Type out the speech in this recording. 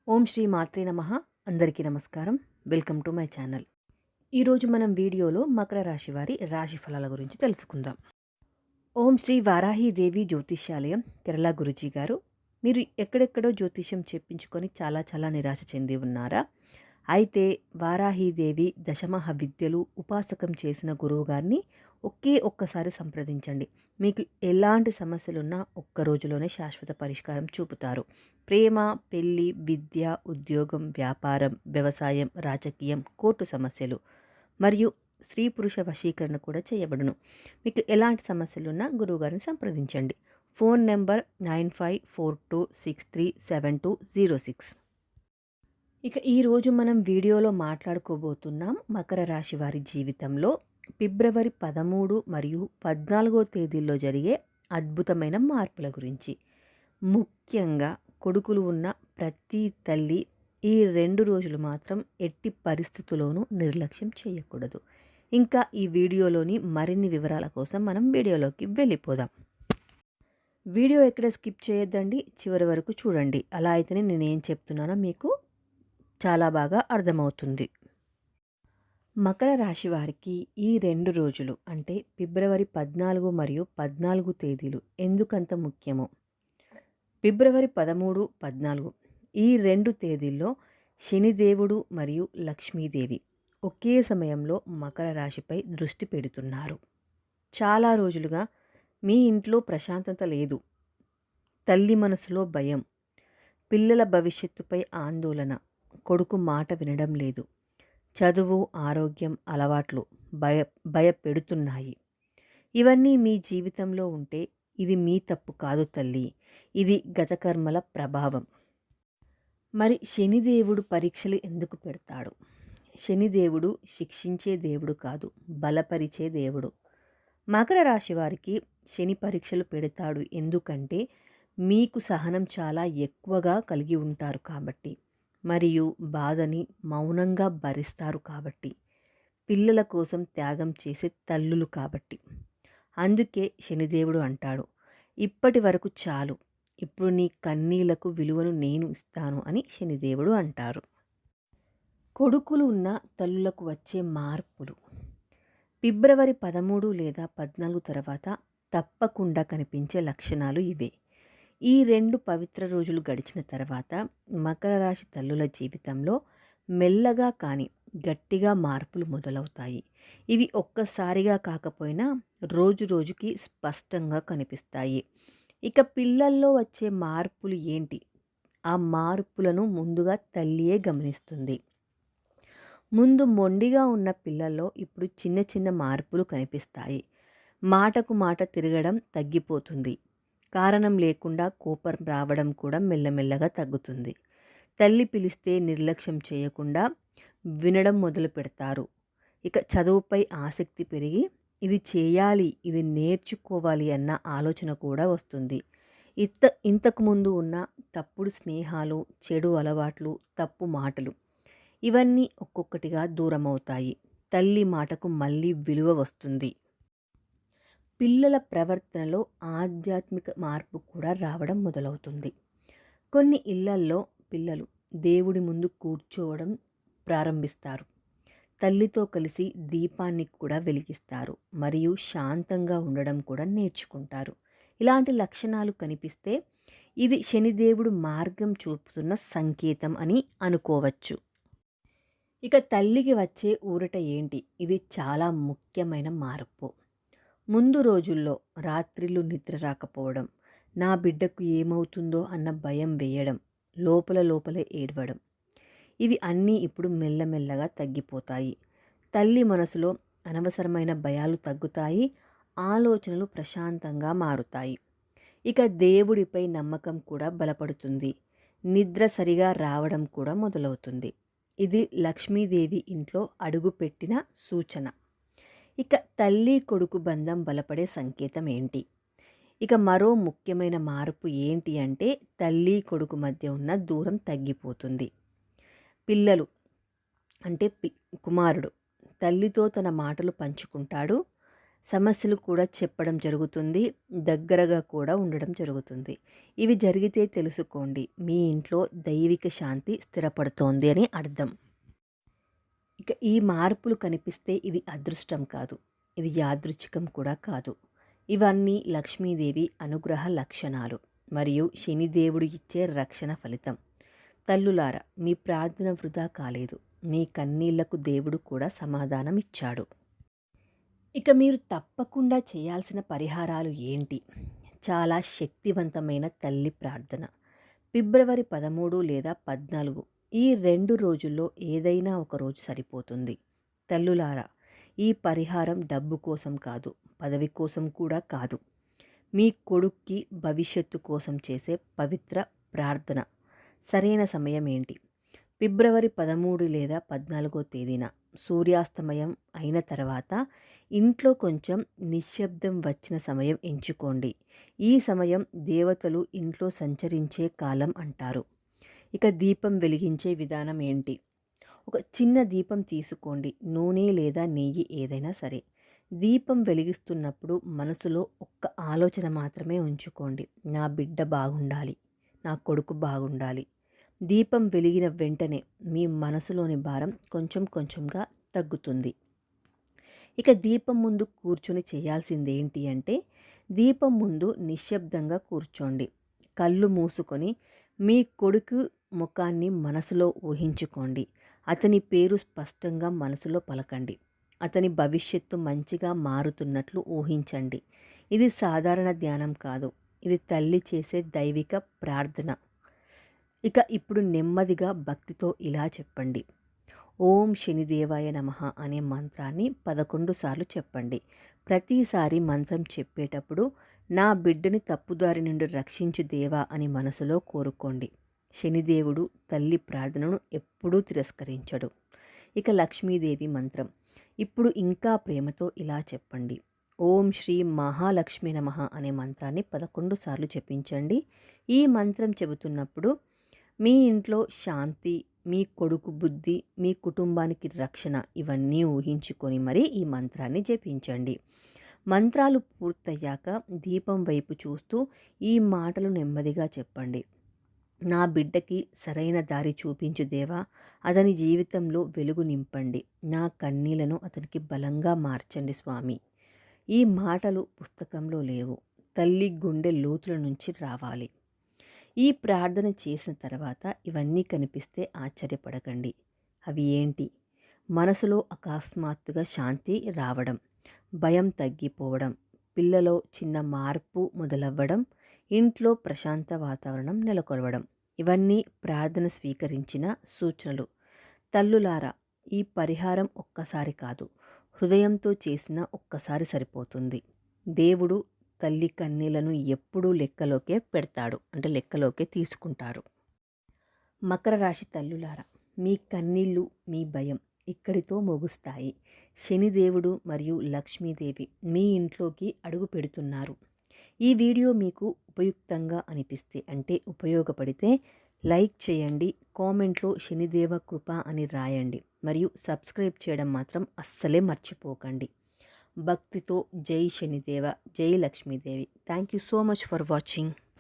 ఓం శ్రీ మాత్రే నమః. అందరికీ నమస్కారం. Welcome to my channel. ఈరోజు మనం వీడియోలో మకర రాశి వారి రాశి ఫలాల గురించి తెలుసుకుందాం. ఓం శ్రీ వారాహీదేవి జ్యోతిష్యాలయం, కేరళ గురుజీ గారు. మీరు ఎక్కడెక్కడో జ్యోతిష్యం చెప్పించుకొని చాలా నిరాశ చెంది ఉన్నారా? అయితే వారాహీదేవి దశమహ విద్యలు ఉపాసకం చేసిన గురువు గారిని ఒక్కసారి సంప్రదించండి. మీకు ఎలాంటి సమస్యలున్నా ఒక్క రోజులోనే శాశ్వత పరిష్కారం చూపుతారు. ప్రేమ, పెళ్లి, విద్య, ఉద్యోగం, వ్యాపారం, వ్యవసాయం, రాజకీయం, కోర్టు సమస్యలు మరియు స్త్రీ పురుష వశీకరణ కూడా చేయబడును. మీకు ఎలాంటి సమస్యలున్నా గురువుగారిని సంప్రదించండి. Phone number 9542637206. ఇక ఈరోజు మనం వీడియోలో మాట్లాడుకోబోతున్నాం మకర రాశి వారి జీవితంలో ఫిబ్రవరి 13 మరియు 14 తేదీల్లో జరిగే అద్భుతమైన మార్పుల గురించి. ముఖ్యంగా కొడుకులు ఉన్న ప్రతి తల్లి ఈ 2 రోజులు మాత్రం ఎట్టి పరిస్థితుల్లోనూ నిర్లక్ష్యం చేయకూడదు. ఇంకా ఈ వీడియోలోని మరిన్ని వివరాల కోసం మనం వీడియోలోకి వెళ్ళిపోదాం. వీడియో ఎక్కడ స్కిప్ చేయొద్దండి, చివరి వరకు చూడండి. అలా అయితేనే నేనేం చెప్తున్నానో మీకు చాలా బాగా అర్థమవుతుంది. మకర రాశి వారికి ఈ 2 రోజులు అంటే ఫిబ్రవరి 14 మరియు 14 తేదీలు ఎందుకంత ముఖ్యమో. ఫిబ్రవరి 13, 14 ఈ 2 తేదీల్లో శనిదేవుడు మరియు లక్ష్మీదేవి ఒకే సమయంలో మకర రాశిపై దృష్టి పెడుతున్నారు. చాలా రోజులుగా మీ ఇంట్లో ప్రశాంతత లేదు. తల్లి మనసులో భయం, పిల్లల భవిష్యత్తుపై ఆందోళన, కొడుకు మాట వినడం లేదు, చదువు, ఆరోగ్యం, అలవాట్లు భయపెడుతున్నాయి. ఇవన్నీ మీ జీవితంలో ఉంటే ఇది మీ తప్పు కాదు తల్లి, ఇది గత కర్మల ప్రభావం. మరి శనిదేవుడు పరీక్షలు ఎందుకు పెడతాడు? శనిదేవుడు శిక్షించే దేవుడు కాదు, బలపరిచే దేవుడు. మకర రాశి వారికి శని పరీక్షలు పెడతాడు ఎందుకంటే మీకు సహనం చాలా ఎక్కువగా కలిగి ఉంటారు కాబట్టి, మరియు బాధని మౌనంగా భరిస్తారు కాబట్టి, పిల్లల కోసం త్యాగం చేసే తల్లులు కాబట్టి. అందుకే శనిదేవుడు అంటాడు, ఇప్పటి వరకు చాలు, ఇప్పుడు నీ కన్నీళ్లకు విలువను నేను ఇస్తాను అని శనిదేవుడు అంటారు. కొడుకులు ఉన్న తల్లులకు వచ్చే మార్పులు ఫిబ్రవరి 13 లేదా 14 తర్వాత తప్పకుండా కనిపించే లక్షణాలు ఇవే. ఈ 2 పవిత్ర రోజులు గడిచిన తర్వాత మకర రాశి తల్లుల జీవితంలో మెల్లగా కానీ గట్టిగా మార్పులు మొదలవుతాయి. ఇవి ఒక్కసారిగా కాకపోయినా రోజు రోజుకి స్పష్టంగా కనిపిస్తాయి. ఇక పిల్లల్లో వచ్చే మార్పులు ఏంటి? ఆ మార్పులను ముందుగా తల్లియే గమనిస్తుంది. ముందు మొండిగా ఉన్న పిల్లల్లో ఇప్పుడు చిన్న మార్పులు కనిపిస్తాయి. మాటకు మాట తిరగడం తగ్గిపోతుంది. కారణం లేకుండా కోపం రావడం కూడా మెల్లమెల్లగా తగ్గుతుంది. తల్లి పిలిస్తే నిర్లక్ష్యం చేయకుండా వినడం మొదలు పెడతారు. ఇక చదువుపై ఆసక్తి పెరిగి ఇది చేయాలి, ఇది నేర్చుకోవాలి అన్న ఆలోచన కూడా వస్తుంది. ఇంతకుముందు ఉన్న తప్పుడు స్నేహాలు, చెడు అలవాట్లు, తప్పు మాటలు ఇవన్నీ ఒక్కొక్కటిగా దూరమవుతాయి. తల్లి మాటకు మళ్ళీ విలువ వస్తుంది. పిల్లల ప్రవర్తనలో ఆధ్యాత్మిక మార్పు కూడా రావడం మొదలవుతుంది. కొన్ని ఇళ్లల్లో పిల్లలు దేవుడి ముందు కూర్చోవడం ప్రారంభిస్తారు. తల్లితో కలిసి దీపాన్ని కూడా వెలిగిస్తారు మరియు శాంతంగా ఉండడం కూడా నేర్చుకుంటారు. ఇలాంటి లక్షణాలు కనిపిస్తే ఇది శనిదేవుడు మార్గం చూపుతున్న సంకేతం అని అనుకోవచ్చు. ఇక తల్లికి వచ్చే ఊరట ఏంటి? ఇది చాలా ముఖ్యమైన మార్పు. ముందు రోజుల్లో రాత్రిళ్ళు నిద్ర రాకపోవడం, నా బిడ్డకు ఏమవుతుందో అన్న భయం వేయడం, లోపలే ఏడవడం, ఇవి అన్నీ ఇప్పుడు మెల్లమెల్లగా తగ్గిపోతాయి. తల్లి మనసులో అనవసరమైన భయాలు తగ్గుతాయి. ఆలోచనలు ప్రశాంతంగా మారుతాయి. ఇక దేవుడిపై నమ్మకం కూడా బలపడుతుంది. నిద్ర సరిగా రావడం కూడా మొదలవుతుంది. ఇది లక్ష్మీదేవి ఇంట్లో అడుగుపెట్టిన సూచన. ఇక తల్లి కొడుకు బంధం బలపడే సంకేతం ఏంటి? ఇక మరో ముఖ్యమైన మార్పు ఏంటి అంటే తల్లి కొడుకు మధ్య ఉన్న దూరం తగ్గిపోతుంది. పిల్లలు అంటే కుమారుడు తల్లితో తన మాటలు పంచుకుంటాడు. సమస్యలు కూడా చెప్పడం జరుగుతుంది, దగ్గరగా కూడా ఉండడం జరుగుతుంది. ఇవి జరిగితే తెలుసుకోండి మీ ఇంట్లో దైవిక శాంతి స్థిరపడుతోంది అని అర్థం. ఇక ఈ మార్పులు కనిపిస్తే ఇది అదృష్టం కాదు, ఇది యాదృచ్ఛికం కూడా కాదు. ఇవన్నీ లక్ష్మీదేవి అనుగ్రహ లక్షణాలు మరియు శనిదేవుడు ఇచ్చే రక్షణ ఫలితం. తల్లులారా, మీ ప్రార్థన వృధా కాలేదు. మీ కన్నీళ్లకు దేవుడు కూడా సమాధానం ఇచ్చాడు. ఇక మీరు తప్పకుండా చేయాల్సిన పరిహారాలు ఏంటి? చాలా శక్తివంతమైన తల్లి ప్రార్థన. ఫిబ్రవరి 13 లేదా 14 ఈ 2 రోజుల్లో ఏదైనా ఒక రోజు సరిపోతుంది. తల్లులారా, ఈ పరిహారం డబ్బు కోసం కాదు, పదవి కోసం కూడా కాదు. మీ కొడుక్కి భవిష్యత్తు కోసం చేసే పవిత్ర ప్రార్థన. సరైన సమయం ఏంటి? ఫిబ్రవరి 13 లేదా 14 తేదీన సూర్యాస్తమయం అయిన తర్వాత ఇంట్లో కొంచెం నిశ్శబ్దం వచ్చిన సమయం ఎంచుకోండి. ఈ సమయం దేవతలు ఇంట్లో సంచరించే కాలం అంటారు. ఇక దీపం వెలిగించే విధానం ఏంటి? ఒక చిన్న దీపం తీసుకోండి, నూనె లేదా నెయ్యి ఏదైనా సరే. దీపం వెలిగిస్తున్నప్పుడు మనసులో ఒక్క ఆలోచన మాత్రమే ఉంచుకోండి. నా బిడ్డ బాగుండాలి, నా కొడుకు బాగుండాలి. దీపం వెలిగిన వెంటనే మీ మనసులోని భారం కొంచెం కొంచెంగా తగ్గుతుంది. ఇక దీపం ముందు కూర్చొని చేయాల్సిందేంటి అంటే, దీపం ముందు నిశ్శబ్దంగా కూర్చోండి. కళ్ళు మూసుకొని మీ కొడుకు ముఖాన్ని మనసులో ఊహించుకోండి. అతని పేరు స్పష్టంగా మనసులో పలకండి. అతని భవిష్యత్తు మంచిగా మారుతున్నట్లు ఊహించండి. ఇది సాధారణ ధ్యానం కాదు, ఇది తల్లి చేసే దైవిక ప్రార్థన. ఇక ఇప్పుడు నెమ్మదిగా భక్తితో ఇలా చెప్పండి. ఓం శనిదేవాయ నమః అనే మంత్రాన్ని 11 సార్లు చెప్పండి. ప్రతిసారి మంత్రం చెప్పేటప్పుడు నా బిడ్డని తప్పుదారి నుండి రక్షించు దేవా అని మనసులో కోరుకోండి. శనిదేవుడు తల్లి ప్రార్థనను ఎప్పుడూ తిరస్కరించడు. ఇక లక్ష్మీదేవి మంత్రం. ఇప్పుడు ఇంకా ప్రేమతో ఇలా చెప్పండి. ఓం శ్రీ మహాలక్ష్మి నమః అనే మంత్రాన్ని 11 సార్లు జపించండి. ఈ మంత్రం చెబుతున్నప్పుడు మీ ఇంట్లో శాంతి, మీ కొడుకు బుద్ధి, మీ కుటుంబానికి రక్షణ ఇవన్నీ ఊహించుకొని మరీ ఈ మంత్రాన్ని జపించండి. మంత్రాలు పూర్తయ్యాక దీపం వైపు చూస్తూ ఈ మాటలు నెమ్మదిగా చెప్పండి. నా బిడ్డకి సరైన దారి చూపించు దేవా, అతని జీవితంలో వెలుగు నింపండి. నా కన్నీళ్లను అతనికి బలంగా మార్చండి స్వామి. ఈ మాటలు పుస్తకంలో లేవు, తల్లి గుండె లోతుల నుంచి రావాలి. ఈ ప్రార్థన చేసిన తర్వాత ఇవన్నీ కనిపిస్తే ఆశ్చర్యపడకండి. అవి ఏంటి? మనసులో అకస్మాత్తుగా శాంతి రావడం, భయం తగ్గిపోవడం, పిల్లలో చిన్న మార్పు మొదలవ్వడం, ఇంట్లో ప్రశాంత వాతావరణం నెలకొల్వడం. ఇవన్నీ ప్రార్థన స్వీకరించిన సూచనలు. తల్లులారా, ఈ పరిహారం ఒక్కసారి కాదు, హృదయంతో చేసిన ఒక్కసారి సరిపోతుంది. దేవుడు తల్లి కన్నీళ్లను ఎప్పుడూ లెక్కలోకే పెడతాడు, అంటే లెక్కలోకే తీసుకుంటారు. మకర రాశి తల్లులారా, మీ కన్నీళ్ళు, మీ భయం ఇక్కడితో ముగుస్తాయి. శనిదేవుడు మరియు లక్ష్మీదేవి మీ ఇంట్లోకి అడుగు పెడుతున్నారు. ఈ వీడియో మీకు ఉపయుక్తంగా అనిపిస్తే, అంటే ఉపయోగపడితే లైక్ చేయండి, కామెంట్లో శనిదేవ కృప అని రాయండి, మరియు సబ్స్క్రైబ్ చేయడం మాత్రం అస్సలే మర్చిపోకండి. భక్తితో జై శనిదేవ, జై Lakshmidevi. Thank you so much for watching.